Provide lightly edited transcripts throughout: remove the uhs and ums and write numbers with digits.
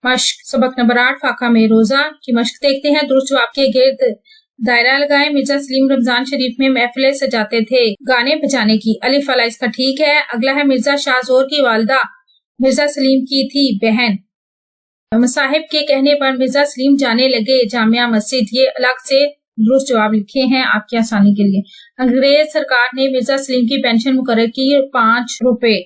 मश्क सबक नंबर 8 फाका में रोजा की मश्क देखते हैं। दुरुस्त जवाब के गिर्द दायरा लगाएं। मिर्जा सलीम रमजान शरीफ में महफिलें सजाते थे गाने बजाने की। अलिफ वाला इसका ठीक है। अगला है मिर्जा शाहजोर की वालिदा मिर्जा सलीम की थी बहन। मसाहिब के कहने पर मिर्जा सलीम जाने लगे जामिया मस्जिद। ये अलग से दुरुस्त जवाब लिखे हैं आपकी आसानी के लिए। अंग्रेज सरकार ने मिर्जा सलीम की पेंशन मुकर्रर की 5 रुपए।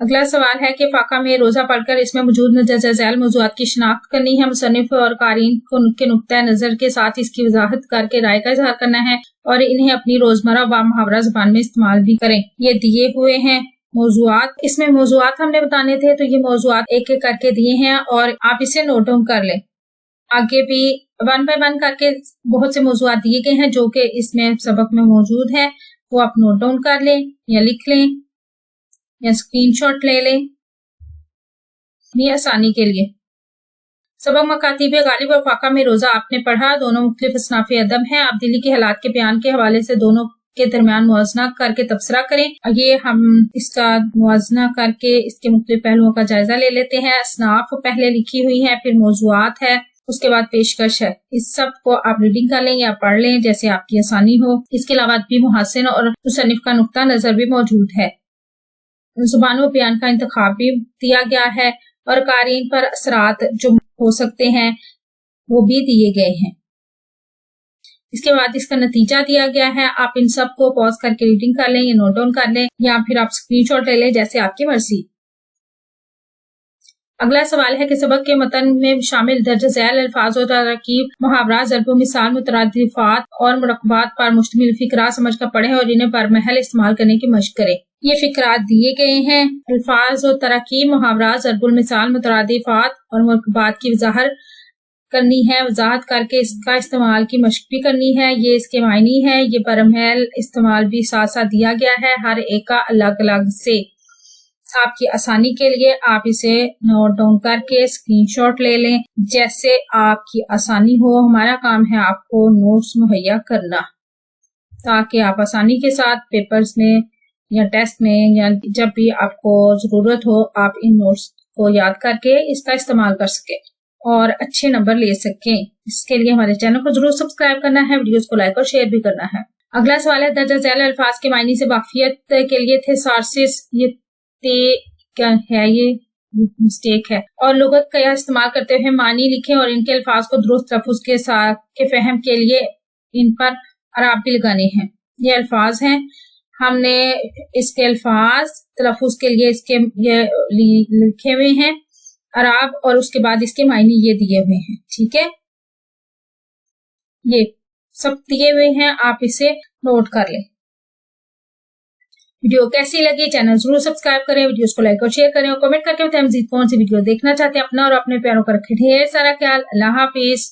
अगला सवाल है कि फाका में रोजा पढ़कर इसमें मौजूद मदरजा झैल मौजूदात की शिनाख्त करनी है। मुसन्निफ और कारीन को उनके नुक्ता नजर के साथ इसकी वजाहत करके राय का इजहार करना है और इन्हें अपनी रोजमर्रा व मुहावरा जुबान में इस्तेमाल भी करें। ये दिए हुए हैं मौजूआत। इसमें मौजूआत हमने बताने थे तो ये मौजूआत एक एक करके दिए हैं और आप इसे नोट डाउन कर लें। आगे भी 1 बाय 1 करके बहुत से मौजूआत दिए गए हैं जो कि इसमें सबक में मौजूद है, वो आप नोट डाउन कर लें या लिख लें या स्क्रीनशॉट ले लें अपनी आसानी के लिए। सबक मकातीब गालिब और फाका में रोजा आपने पढ़ा। दोनों मुख्तलिफ असनाफ अदब हैं। आप दिल्ली के हालात के बयान के हवाले से दोनों के दरमियान मुआवजना करके तबसरा करें। ये हम इसका मुआवजना करके इसके मुख्तलिफ पहलुओं का जायजा ले लेते हैं। असनाफ पहले लिखी हुई है, फिर मौजूआत है, उसके बाद पेशकश है। इस सब को आप रीडिंग कर लें या पढ़ लें जैसे आपकी आसानी हो। इसके अलावा भी मुहस्सिन और मुसन्निफ का नुक्ता नजर भी मौजूद है। जुबान व बयान का इंतखाब भी दिया गया है और कारीन पर असरात जो हो सकते हैं वो भी दिए गए हैं। इसके बाद इसका नतीजा दिया गया है। आप इन सब को पॉज करके रीडिंग कर लें या नोट डाउन कर लें या फिर आप स्क्रीनशॉट ले लें जैसे आपकी मर्जी। अगला सवाल है कि सबक के मतन में शामिल दर्ज झैल अल्फाज और तरकीब मुहावरा ज़र्ब मिसाल मुतरादिफात और मुरक्कबात पर मुश्तमिल फिकरा समझ कर पढ़ें और इन्हें बरमहल इस्तेमाल करने की मशक करें। ये फिकरात दिए गए हैं। अल्फाज और तरकीब मुहावरा ज़र्बुल मिसाल मुतरादिफात और मुरक्कबात की वजाहत करनी है। वजाहत करके इसका इस्तेमाल की मशक भी करनी है। ये इसके मायनी है। ये बरमहल इस्तेमाल भी साथ साथ दिया गया है हर एक का अलग अलग से। आपकी आसानी के लिए आप इसे नोट डाउन करके स्क्रीनशॉट ले लें जैसे आपकी आसानी हो। हमारा काम है आपको नोट्स मुहैया करना ताकि आप आसानी के साथ पेपर्स में या टेस्ट में या जब भी आपको जरूरत हो आप इन नोट्स को याद करके इसका इस्तेमाल कर सके और अच्छे नंबर ले सकें। इसके लिए हमारे चैनल को जरूर सब्सक्राइब करना है, वीडियोस को लाइक और शेयर भी करना है। अगला सवाल है दर्जा झैल अल्फाज के मायने से वाकियत के लिए थे सार्सिस ये क्या है, ये मिस्टेक है और लुगत का इस्तेमाल करते हुए मानी लिखें और इनके अल्फाज को दुरुस्त तलफ्फुज के साथ के फहम के लिए इन पर अराब भी लगाने हैं। ये अल्फाज हैं, हमने इसके अल्फाज तलफ्फुज के लिए इसके ये लिखे हुए हैं अराब और उसके बाद इसके मायने ये दिए हुए हैं। ठीक है, ये सब दिए हुए हैं, आप इसे नोट कर लें। वीडियो कैसी लगी चैनल जरूर सब्सक्राइब करें, वीडियोस को लाइक और शेयर करें और कमेंट करके बताएं मजीद कौन सी वीडियो देखना चाहते हैं। अपना और अपने प्यारों का रखें ढेर सारा ख्याल। अल्लाह हाफिज।